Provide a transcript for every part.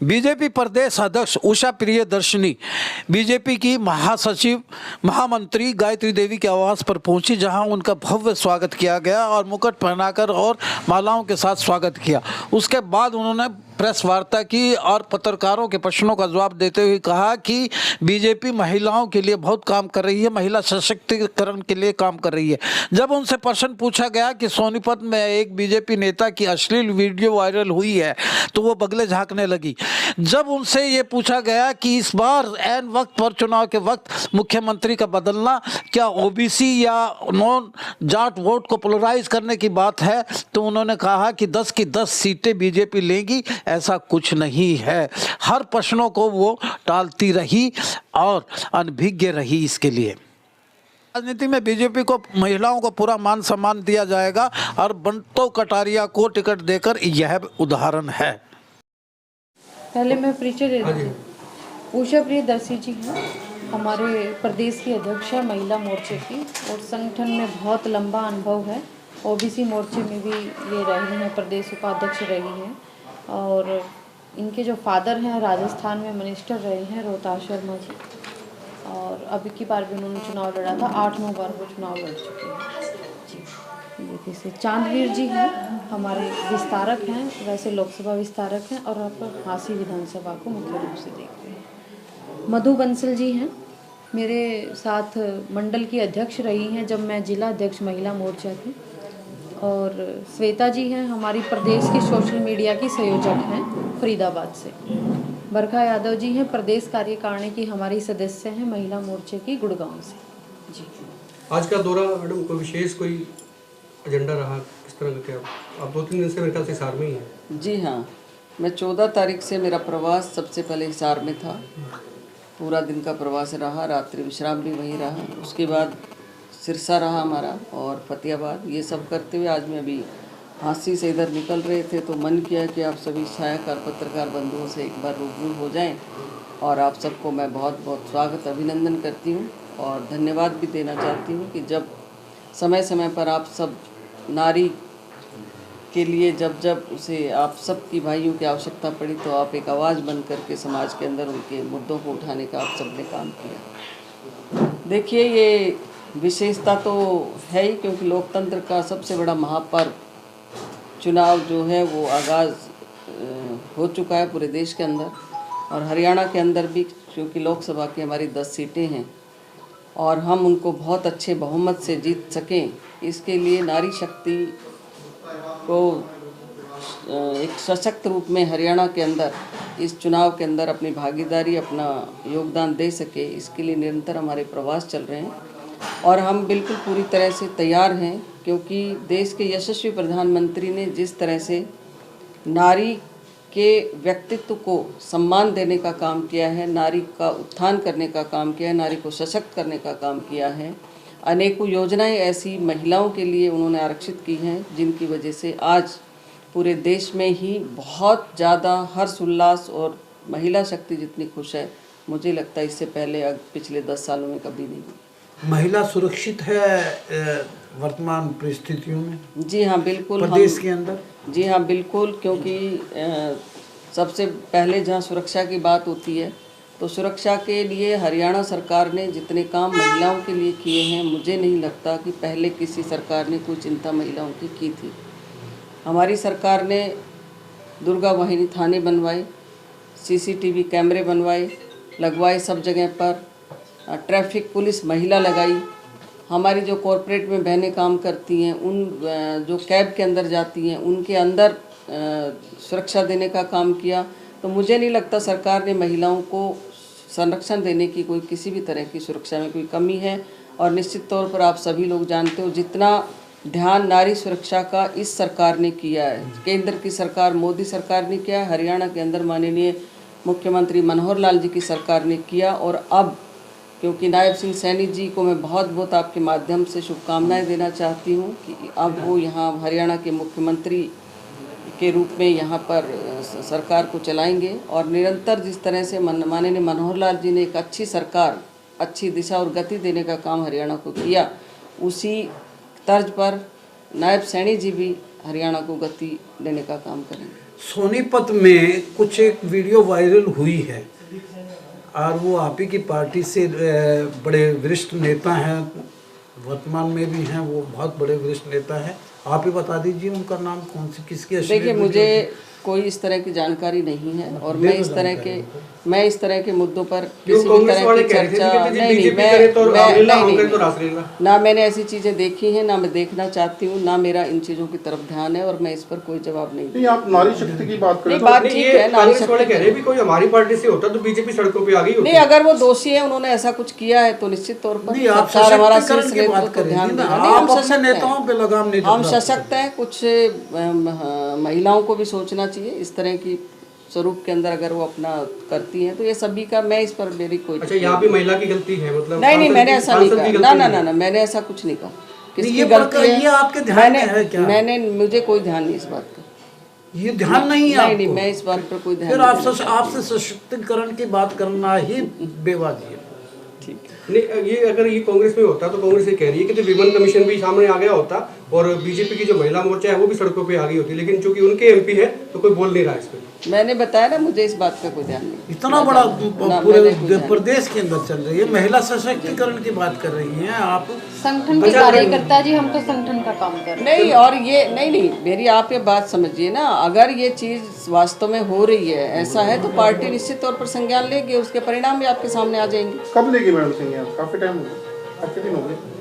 BJP प्रदेश अध्यक्ष Usha Priyadarshini BJP की महासचिव महामंत्री गायत्री देवी के आवास पर पहुंची, जहां उनका भव्य स्वागत किया गया और मुकुट पहनाकर और मालाओं के साथ स्वागत किया। उसके बाद उन्होंने प्रेस वार्ता की और पत्रकारों के प्रश्नों का जवाब देते हुए कहा कि बीजेपी महिलाओं के लिए बहुत काम कर रही है, महिला सशक्तिकरण के लिए काम कर रही है। जब उनसे प्रश्न पूछा गया कि सोनीपत में एक बीजेपी नेता की अश्लील वीडियो वायरल हुई है, तो वो बगले झांकने लगी। जब उनसे ये पूछा गया कि इस बार ऐन वक्त पर चुनाव के वक्त मुख्यमंत्री का बदलना क्या ओबीसी या नॉन जाट वोट को पोलराइज करने की बात है, तो उन्होंने कहा कि 10 की 10 सीटें बीजेपी लेगी, ऐसा कुछ नहीं है। हर प्रश्नों को वो टालती रही और अनभिज्ञ रही। इसके लिए राजनीति में बीजेपी को महिलाओं को पूरा मान सम्मान दिया जाएगा और बंटो कटारिया को टिकट देकर यह उदाहरण है। पहले मैं परिचय दे देती हूँ। उषा प्रियदर्शी जी हैं, हमारे प्रदेश की अध्यक्ष है महिला मोर्चे की और संगठन में बहुत लंबा अनुभव है। ओबीसी मोर्चे में भी ये रही हैं, प्रदेश उपाध्यक्ष रही हैं और इनके जो फादर हैं राजस्थान में मिनिस्टर रहे हैं रोहतास शर्मा जी, और अभी की बार भी उन्होंने चुनाव लड़ा था। 8-9 बार वो चुनाव लड़ चुके हैं जी। ये जैसे चांदवीर जी हैं, हमारे विस्तारक हैं, वैसे लोकसभा विस्तारक हैं और आप हांसी विधानसभा को मुख्य रूप से देखते हैं। मधु बंसल जी हैं, मेरे साथ मंडल की अध्यक्ष रही हैं जब मैं जिला अध्यक्ष महिला मोर्चा थी। और श्वेता जी हैं, हमारी प्रदेश की सोशल मीडिया की संयोजक हैं फरीदाबाद से। बरखा यादव जी हैं, प्रदेश कार्यकारिणी की हमारी सदस्य हैं महिला मोर्चे की गुड़गांव से जी। आज का दौरा मैडम कोई विशेष कोई एजेंडा रहा, किस तरह का? क्या आप 2-3 दिन से मेरे ख्याल से हिसार में ही हैं? जी हाँ, मैं 14 तारीख से मेरा प्रवास सबसे पहले हिसार में था। पूरा दिन का प्रवास रहा, रात्रि विश्राम भी वहीं रहा। उसके बाद सिरसा रहा हमारा और फतेहाबाद। ये सब करते हुए आज मैं अभी हांसी से इधर निकल रहे थे तो मन किया कि आप सभी छायाकार पत्रकार बंधुओं से एक बार रूबरू हो जाएं। और आप सबको मैं बहुत बहुत स्वागत अभिनंदन करती हूँ और धन्यवाद भी देना चाहती हूँ कि जब समय समय पर आप सब नारी के लिए जब उसे आप सब की भाइयों की आवश्यकता पड़ी तो आप एक आवाज़ बन करके समाज के अंदर उनके मुद्दों को उठाने का आप सब ने काम किया। देखिए, ये विशेषता तो है ही, क्योंकि लोकतंत्र का सबसे बड़ा महापर्व चुनाव जो है वो आगाज़ हो चुका है पूरे देश के अंदर और हरियाणा के अंदर भी, क्योंकि लोकसभा की हमारी 10 सीटें हैं और हम उनको बहुत अच्छे बहुमत से जीत सकें, इसके लिए नारी शक्ति को एक सशक्त रूप में हरियाणा के अंदर इस चुनाव के अंदर अपनी भागीदारी, अपना योगदान दे सके, इसके लिए निरंतर हमारे प्रवास चल रहे हैं और हम बिल्कुल पूरी तरह से तैयार हैं। क्योंकि देश के यशस्वी प्रधानमंत्री ने जिस तरह से नारी के व्यक्तित्व को सम्मान देने का काम किया है, नारी का उत्थान करने का काम किया है, नारी को सशक्त करने का काम किया है, अनेकों योजनाएं ऐसी महिलाओं के लिए उन्होंने आरक्षित की हैं जिनकी वजह से आज पूरे देश में ही बहुत ज़्यादा हर्ष उल्लास और महिला शक्ति जितनी खुश है, मुझे लगता है इससे पहले पिछले 10 सालों में कभी नहीं हुई। महिला सुरक्षित है वर्तमान परिस्थितियों में? जी हाँ, बिल्कुल। प्रदेश के अंदर? जी हाँ, बिल्कुल। क्योंकि सबसे पहले जहाँ सुरक्षा की बात होती है तो सुरक्षा के लिए हरियाणा सरकार ने जितने काम महिलाओं के लिए किए हैं, मुझे नहीं लगता कि पहले किसी सरकार ने कोई चिंता महिलाओं की थी। हमारी सरकार ने दुर्गा वाहिनी थाने बनवाए, CCTV कैमरे बनवाए, लगवाए सब जगह पर, ट्रैफिक पुलिस महिला लगाई। हमारी जो कॉरपोरेट में बहनें काम करती हैं, उन जो कैब के अंदर जाती हैं, उनके अंदर सुरक्षा देने का काम किया। तो मुझे नहीं लगता सरकार ने महिलाओं को संरक्षण देने की कोई किसी भी तरह की सुरक्षा में कोई कमी है। और निश्चित तौर पर आप सभी लोग जानते हो जितना ध्यान नारी सुरक्षा का इस सरकार ने किया है, केंद्र की सरकार मोदी सरकार ने किया है, हरियाणा के अंदर माननीय मुख्यमंत्री मनोहर लाल जी की सरकार ने किया। और अब क्योंकि नायब सिंह सैनी जी को मैं बहुत बहुत आपके माध्यम से शुभकामनाएं देना चाहती हूँ कि अब वो यहाँ हरियाणा के मुख्यमंत्री के रूप में यहाँ पर सरकार को चलाएंगे। और निरंतर जिस तरह से माननीय मनोहर लाल जी ने एक अच्छी सरकार, अच्छी दिशा और गति देने का काम हरियाणा को किया, उसी तर्ज पर नायब सैनी जी भी हरियाणा को गति देने का काम करेंगे। सोनीपत में कुछ एक वीडियो वायरल हुई है और वो आप ही की पार्टी से बड़े वरिष्ठ नेता हैं, वर्तमान में भी हैं, वो बहुत बड़े वरिष्ठ नेता हैं। आप ही बता दीजिए उनका नाम कौन सी, किसकी अश्लील देखिए, वीडियो मुझे थी? कोई इस तरह की जानकारी नहीं है और दे मैं दो इस तरह के मुद्दों पर जो किसी भी कांग्रेस तरह वाले की कह रहे थे चर्चा कि नहीं बीजेपी करे तो रामलीला, हम करे तो रासलीला। ना मैंने ऐसी चीजें देखी हैं, ना मैं देखना चाहती हूँ, ना मेरा इन चीजों की तरफ ध्यान है और मैं इस पर कोई जवाब नहीं नहीं, आप नारी शक्ति की बात करें नहीं, तो बात नहीं, ठीक ये है, नारी कांग्रेस वाले शक्ति कह रहे हैं भी कोई हमारी पार्टी से होता तो बीजेपी सड़कों पे आ गई होती। नहीं, अगर वो दोषी है, उन्होंने ऐसा कुछ किया है तो निश्चित तौर पर नहीं, आप सरकार हमारा सशक्तिकरण शीर्ष की बात नेतृत्व करेंगे ध्यान ना, देगा। नहीं, आप हम अपने सशक्त हैं। नेताओं पे लगाम नहीं हम जमा सशक्त हैं। कुछ महिलाओं को भी सोचना चाहिए इस तरह की स्वरूप के अंदर अगर वो अपना करती हैं तो ये सभी का, मैं इस पर मेरी कोई अच्छा, यहाँ पे महिला की गलती है मतलब? नहीं, मैंने ऐसा नहीं सांसद की कहा। गलती ना, मैंने ऐसा कुछ नहीं कहा। किसकी ये गलती है? ये आपके ध्यान में है क्या? मैंने मुझे कोई ध्यान नहीं इस बात का। ये ध्यान नहीं है नहीं, आपको? मैं इस बात पर कोई ध्यान फिर नहीं आपसे सशक्तिकरण की बात करना ही बेवाजी है। ठीक है। नहीं, ये अगर ये कांग्रेस में होता तो कांग्रेस ये कह रही है कि तो विमन कमीशन भी सामने आ गया होता और बीजेपी की जो महिला मोर्चा है वो भी सड़कों पे आ गई होती, लेकिन चूंकि उनके एमपी है तो कोई बोल नहीं रहा इस पर। मैंने बताया ना, मुझे इस बात का कोई ध्यान नहीं। इतना बड़ा ना, पूरे मैंने कोई ध्यान प्रदेश के अंदर चल रही है, महिला सशक्तिकरण की बात कर रही हैं आप। संगठन के कार्यकर्ता जी, हम तो संगठन का काम कर रहे हैं। नहीं, और ये नहीं, मेरी आप ये बात समझिए ना, अगर ये चीज़ वास्तव में हो रही है, ऐसा है तो पार्टी निश्चित तौर पर संज्ञान लेगी, उसके परिणाम भी आपके सामने आ जाएंगे। कब लेगी मैडम सिंह? काफी टाइम हो गया, काफी दिन हो गए।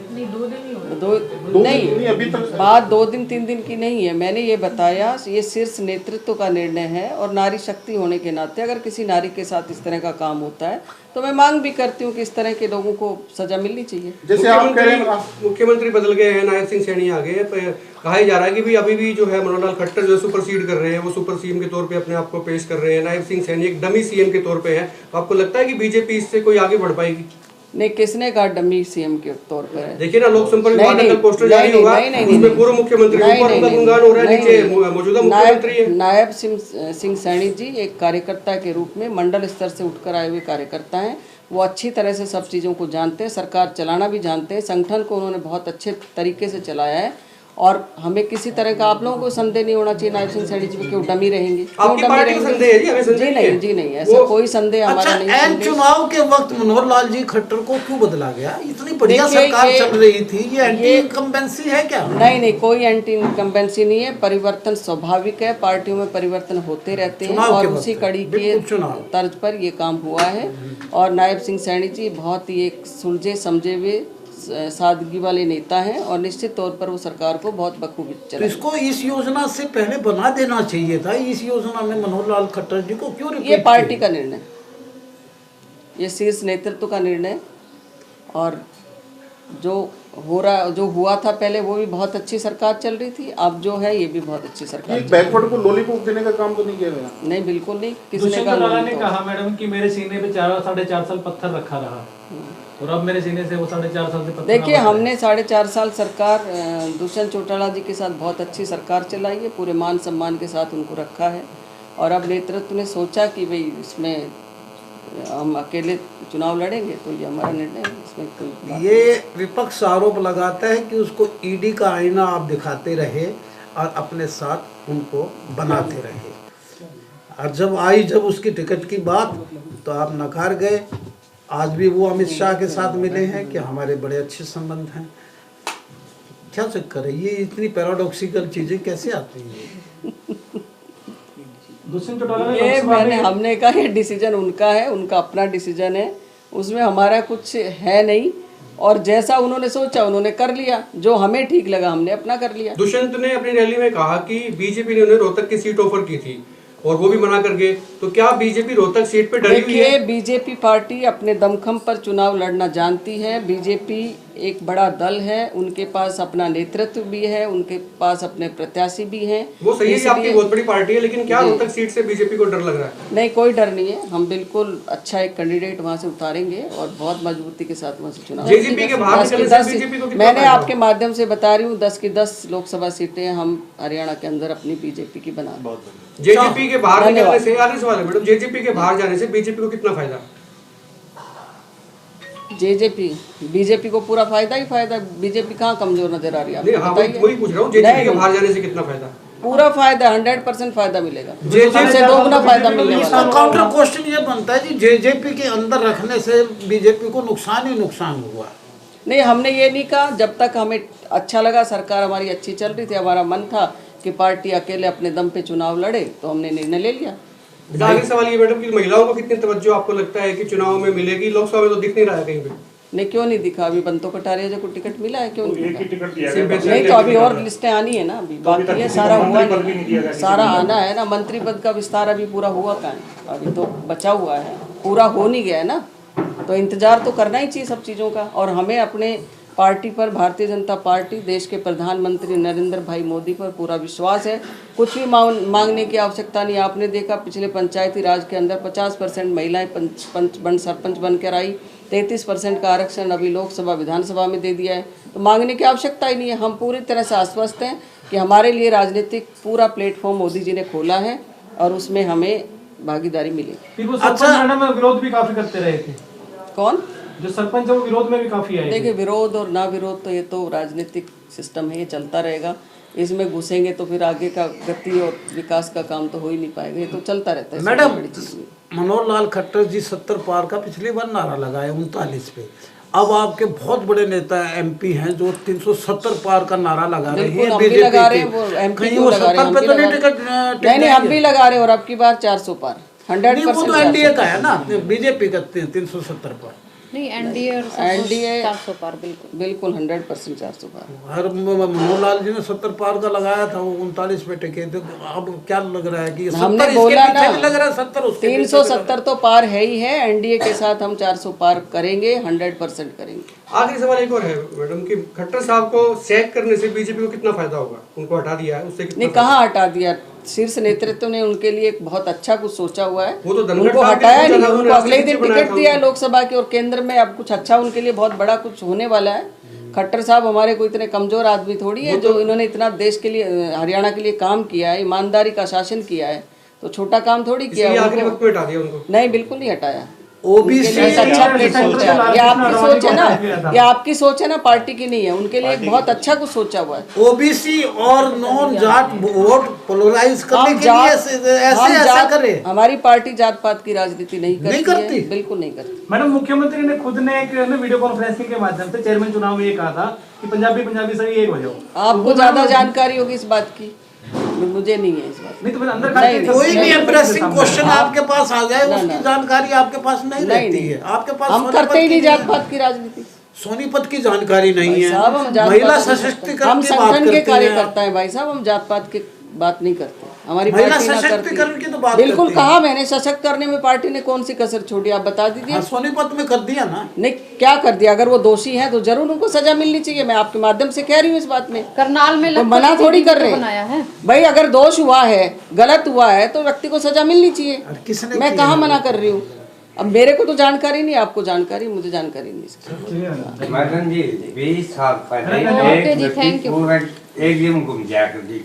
नहीं, अभी तक बात 2 दिन 3 दिन की नहीं है। मैंने ये बताया, ये शीर्ष नेतृत्व का निर्णय है और नारी शक्ति होने के नाते अगर किसी नारी के साथ इस तरह का काम होता है तो मैं मांग भी करती हूँ कि इस तरह के लोगों को सजा मिलनी चाहिए। जैसे आप कह रहे हैं मुख्यमंत्री बदल गए हैं, नायब सिंह सैनी आ गए हैं, कहा जा रहा है कि भी अभी भी जो है मनोहर लाल खट्टर जो सुपरसीड कर रहे हैं, वो सुपर सीएम के तौर पे अपने आप को पेश कर रहे हैं। नायब सिंह सैनी एक डमी सीएम के तौर पे है। तो आपको लगता है कि बीजेपी इससे कोई आगे बढ़ पाएगी? नहीं, किसने कहा डमी सीएम के तौर पर है? देखिए ना, लोक संपर्क नहीं, विभाग का नहीं, कल पोस्टर नहीं, जारी नहीं, होगा, नहीं, नहीं, उसमें नहीं, पूर्व मुख्यमंत्री नहीं, ऊपर नहीं, उनका नहीं, गुणगान हो रहा है, नहीं, नीचे नहीं, मौजूदा मुख्यमंत्री है। नायब सिंह सैनी जी एक कार्यकर्ता के रूप में मंडल स्तर से उठकर आए हुए कार्यकर्ता हैं। वो अच्छी तरह से सब चीज़ों को जानते हैं, सरकार चलाना भी जानते हैं, संगठन को उन्होंने बहुत अच्छे तरीके से चलाया है और हमें किसी तरह का आप लोगों को संदेह नहीं होना चाहिए नायब सिंह सैनी जी पे क्यों डमी रहेंगे, क्यों आपकी डमी पार्टी को रहेंगे? संदेह है जी? हमें संदेह जी नहीं है। नहीं, जी नहीं, ऐसा कोई संदेह हमारा अच्छा, नहीं एन संदेह। चुनाव के वक्त मनोहर लाल जी खट्टर को क्यों बदला गया? इतनी बढ़िया देखिए, सरकार ये- चल रही थी, ये एंटी इनकम्बेंसी है क्या? नहीं, कोई एंटी इनकम्बेंसी नहीं है। परिवर्तन स्वाभाविक है, पार्टियों में परिवर्तन होते रहते हैं चुनाव के और वक्त उसी है, कड़ी के बिल्कुल चुनाव। तर्ज पर ये काम हुआ है और नायब सिंह सैनी जी बहुत ही एक सुलझे समझे हुए सादगी वाले नेता हैं और निश्चित तौर पर वो सरकार को बहुत बखूबी तो चलाएंगे। इसको इस योजना से पहले बना देना चाहिए था। इस योजना में मनोहर लाल खट्टर जी को क्यों ये रिपीट पार्टी किया? का निर्णय, ये शीर्ष नेतृत्व का निर्णय और जो हुआ था पहले वो भी बहुत अच्छी सरकार चल रही थी, अब जो है ये भी बहुत अच्छी सरकार एक बैकवर्ड को लॉलीपॉप देने का काम तो नहीं किया गया? नहीं, बिल्कुल नहीं। किसने दुष्यंत कहा चौटाला ने लोगों को? कहा मैडम कि मेरे सीने पे 4.5 साल पत्थर रखा रहा और अब मेरे सीने से वो 4.5 साल से पत्थर देखिए, ना बचा है। हमने 4.5 साल सरकार दुष्यंत चौटाला जी के साथ बहुत अच्छी सरकार चलाई है, पूरे मान सम्मान के साथ उनको रखा है और अब नेतृत्व ने सोचा कि भाई इसमें हम अकेले चुनाव लड़ेंगे तो ये हमारा निर्णय है, इसमें कोई बात नहीं। ये विपक्ष आरोप लगाता है कि उसको ईडी का आईना आप दिखाते रहे और अपने साथ उनको बनाते रहे और जब उसकी टिकट की बात तो आप नकार गए। आज भी वो अमित शाह के साथ मिले हैं कि हमारे बड़े अच्छे संबंध हैं। क्या चक्कर है? ये इतनी पैराडॉक्सिकल चीजें कैसे आती हैं? दुष्यंत चौटाला ने ये लोकसभा मैंने में हमने कहा ये डिसीजन उनका है, उनका अपना डिसीजन है, उसमें हमारा कुछ है नहीं और जैसा उन्होंने सोचा उन्होंने कर लिया, जो हमें ठीक लगा हमने अपना कर लिया। दुष्यंत ने अपनी रैली में कहा कि बीजेपी ने उन्हें रोहतक की सीट ऑफर की थी और वो भी मना कर गए, तो क्या बीजेपी रोहतक सीट पे डरी हुई है? देखिए, बीजेपी पार्टी अपने दमखम पर चुनाव लड़ना जानती है। बीजेपी एक बड़ा दल है, उनके पास अपना नेतृत्व भी है, उनके पास अपने प्रत्याशी भी हैं। वो सही है कि आपकी इसलिए- बहुत बड़ी पार्टी है, लेकिन क्या रोहतक सीट से बीजेपी को डर लग रहा है? नहीं, कोई डर नहीं है, हम बिल्कुल अच्छा एक कैंडिडेट वहाँ से उतारेंगे और बहुत मजबूती के साथ वहाँ से चुनाव जेजेपी के बाहर 10 की निकलने 10 से बीजेपी को कितना मैंने फायदा आपके माध्यम से बता रही हूँ 10 की 10 लोकसभा सीटें हम हरियाणा के अंदर अपनी बीजेपी की बना रहे हैं। जेजेपी के बाहर निकलने धन्यवाद। से, आगे सवाल है मैडम, जेजेपी के बाहर जाने से बीजेपी को कितना फायदा? बीजेपी को पूरा फायदा ही फायदा। बीजेपी कहाँ कमजोर नजर आ रही है नहीं, आपको हाँ, बताइए। वही पूछ रहा हूँ, जेजेपी के नहीं, बाहर जाने से कितना फायदा? पूरा फायदा 100% फायदा मिलेगा, जे हमसे दोगुना फायदा मिलने वाला इसका है। काउंटर क्वेश्चन ये बनता है जी, जेजेपी के अंदर रखने से बीजेपी को नुकसान ही नुकसान हुआ। नहीं, हमने ये नहीं कहा, जब तक हमें अच्छा लगा, सरकार हमारी अच्छी चल रही थी, हमारा मन था कि पार्टी अकेले अपने दम पे चुनाव लड़े, तो हमने निर्णय ले लिया। आखिरी सवाल ये मैडम कि महिलाओं को कितनी तवज्जो आपको लगता है कि चुनाव में मिलेगी? लोकसभा में तो दिख नहीं रहा है कहीं पे। नहीं, क्यों नहीं दिखा? अभी बंतो कटारिया जी को टिकट मिला है, क्यों नहीं दिखा? टिकट दिया नहीं तो अभी और लिस्टें आनी है ना, अभी बाकी है, सारा हुआ नहीं, सारा आना है ना। मंत्री पद का विस्तार अभी पूरा हुआ कहाँ है? अभी तो बचा हुआ है, पूरा हो नहीं गया है ना, तो इंतजार तो करना ही चाहिए सब चीज़ों का। और हमें अपने पार्टी पर, भारतीय जनता पार्टी, देश के प्रधानमंत्री नरेंद्र भाई मोदी पर पूरा विश्वास है। कुछ भी मांगने की आवश्यकता नहीं। आपने देखा पिछले पंचायती राज के अंदर 50% महिलाएं सरपंच बनकर आई, 33% का आरक्षण अभी लोकसभा विधानसभा में दे दिया है, तो मांगने की आवश्यकता ही नहीं है। हम पूरी तरह से आश्वस्त हैं कि हमारे लिए राजनीतिक पूरा प्लेटफॉर्म मोदी जी ने खोला है और उसमें हमें भागीदारी मिलेगी। फिर वो सरपंच मैडम में विरोध भी काफी करते रहे थे। कौन? जो सरपंच है वो विरोध में भी काफी आए थे। देखिए, विरोध और ना विरोध तो ये तो राजनीतिक सिस्टम है, ये चलता रहेगा। इसमें घुसेंगे तो फिर आगे का गति और विकास का काम तो हो ही नहीं पाएगा, ये तो चलता रहता है। मैडम, बड़ी चीज़ नहीं। मनोहर लाल खट्टर जी 70 पार का पिछली बार नारा लगाए 39 पे। अब आपके बहुत बड़े नेता एमपी हैं जो 370 पार का नारा लगा रहे बिल्कुल, हैं हम भी बीजेपी लगा रहे के। हैं, वो एमपी कहीं क्यों वो लगा रहे हैं? 70 पे तो नहीं टिकट नहीं, हम भी लगा रहे हैं, और अब की बार 400 पार, नहीं, वो तो 100% एनडीए का है ना, बीजेपी का 370 पार। नहीं, एनडीए और एनडीए 400 पार बिल्कुल। बिल्कुल 100% 400 पार। हर मनोहर लाल जी ने 70 पार का लगाया था, वो 39 पे टिके थे। अब क्या लग रहा है कि 70 हमने इसके बोला पीछे ना, भी लग रहा है, 70 उसके पीछे भी लग रहा है। 370 तो पार है ही है, एनडीए के साथ हम 400 पार करेंगे, 100% करेंगे। आखिरी सवाल एक और है मैडम कि खट्टर साहब को सैक करने से बीजेपी को कितना फायदा होगा? उनको हटा दिया है, उससे कितना? नहीं, कहाँ हटा दिया? शीर्ष नेतृत्व ने उनके लिए एक बहुत अच्छा कुछ सोचा हुआ है, वो तो धनखड़ उनको साहब के हटाया सोचा नहीं, था, उनको उन्होंने अगले ही दिन बनाया टिकट था दिया लोकसभा के, और केंद्र में अब कुछ अच्छा उनके लिए बहुत बड़ा कुछ होने वाला है। खट्टर साहब हमारे कोई इतने कमजोर आदमी थोड़ी है, जो इन्होंने इतना देश के लिए, हरियाणा के लिए काम किया है, ईमानदारी का शासन किया है, तो छोटा काम थोड़ी किया इसलिए है आखिरी उनको। वक्त में हटा दिया उनको। नहीं, बिल्कुल नहीं हटाया। ओबीसी उनके लिए एक अच्छा प्लेटफॉर्म है। ये आपकी सोच है ना, ये आपकी सोच है ना, पार्टी की नहीं है। उनके लिए एक बहुत अच्छा कुछ सोचा हुआ है। ओबीसी और नॉन जाट वोट पोलराइज करने हम के लिए ऐसा करे। हमारी पार्टी जात पात की राजनीति नहीं नहीं करती करती? है, बिल्कुल नहीं करती। मैडम, मुख्यमंत्री ने खुद ने एक वीडियो कॉन्फ्रेंसिंग के माध्यम से चेयरमैन चुनाव में ये कहा था कि पंजाबी सभी एक हो जाओ। आपको ज्यादा जानकारी होगी इस बात की, मुझे नहीं है इस बात। नहीं तो फिर अंदर नहीं, खाते कोई भी एम्प्रेसिंग क्वेश्चन आप- आपके पास आ जाए, ना, उसकी ना। जानकारी आपके पास नहीं नहीं, रहती नहीं। है। आपके पास हम सोनीपत करते ही की नहीं जात पात की राजनीति। सोनीपत की जानकारी नहीं भाई साहब, हम है, जात महिला पात नहीं करते। सशक्तिकरण हम की बात संगठन के करते हैं। कार्यकर्ता है भाई साहब, हम जात पात की बात नहीं करते। हमारी महिला पार्टी ना सशक्तिकरण की तो बात करती। बिल्कुल करते हैं। कहा मैंने, सशक्त करने में पार्टी ने कौन सी कसर छोड़ी, आप बता दीजिए। हाँ, सोनीपत में कर दिया ना। नहीं, क्या कर दिया? अगर वो दोषी हैं तो जरूर उनको सजा मिलनी चाहिए। मैं आपके माध्यम से कह रही हूँ इस बात में, करनाल में तो लगभग मना थोड़ी कर रहे बनाया है। भाई। अगर दोष हुआ है, गलत हुआ है, तो व्यक्ति को सजा मिलनी चाहिए। किसने मैं किया कहाँ है? मना कर रही हूँ? अब मेरे को तो जानकारी नहीं, आपको जानकारी, मुझे जानकारी नहीं इसकी। मैडम जी 20 साल पहले ओके जी, एक थैंक यू। पूरा एक दिन घूम जाया करती